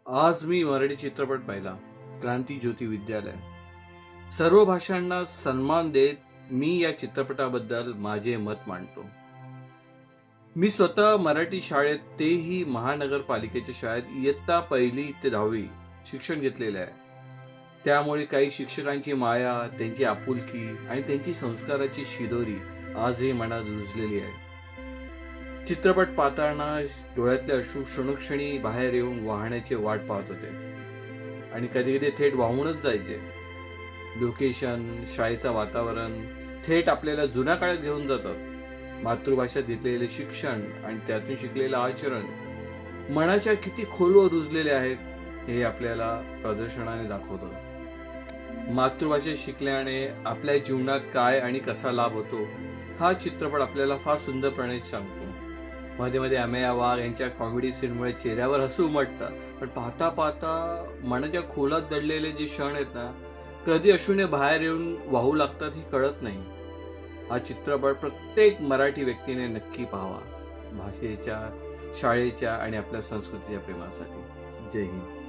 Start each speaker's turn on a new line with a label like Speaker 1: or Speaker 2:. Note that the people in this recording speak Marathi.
Speaker 1: आज मी मराठी चित्रपट पाहिला, क्रांती ज्योती विद्यालय. सर्व भाषांना सन्मान देत मी या चित्रपटाबद्दल माझे मत मांडतो. मी स्वतः मराठी शाळेत, तेही महानगरपालिकेच्या शाळेत इयत्ता 1ली ते 10वी शिक्षण घेतलेले आहे. त्यामुळे काही शिक्षकांची माया, त्यांची आपुलकी आणि त्यांची संस्काराची शिदोरी आजही मनात रुजलेली आहे. चित्रपट पाहताना डोळ्यातले अश्रू क्षणोक्षणी बाहेर येऊन वाहण्याची वाट पाहत होते आणि कधी कधी थेट वाहूनच जायचे. लोकेशन, शाळेचं वातावरण थेट आपल्याला जुन्या काळात घेऊन जातात. मातृभाषेत घेतलेले शिक्षण आणि त्यातून शिकलेलं आचरण मनाच्या किती खोलवर रुजलेले आहेत हे आपल्याला प्रदर्शनाने दाखवतं. मातृभाषा शिकल्याने आपल्या जीवनात काय आणि कसा लाभ होतो हा चित्रपट आपल्याला फार सुंदरपणे सांगतो. मध्ये मध्ये अमेया वाघ यांच्या कॉमेडी सीनमुळे चेहऱ्यावर हसू उमटतं, पण पाहता पाहता मनाच्या खोलात दडलेले जे क्षण आहेत ना, कधी अश्रूने बाहेर येऊन वाहू लागतात हे कळत नाही. हा चित्रपट प्रत्येक मराठी व्यक्तीने नक्की पाहावा, भाषेच्या, शाळेच्या आणि आपल्या संस्कृतीच्या प्रेमासाठी. जय हिंद.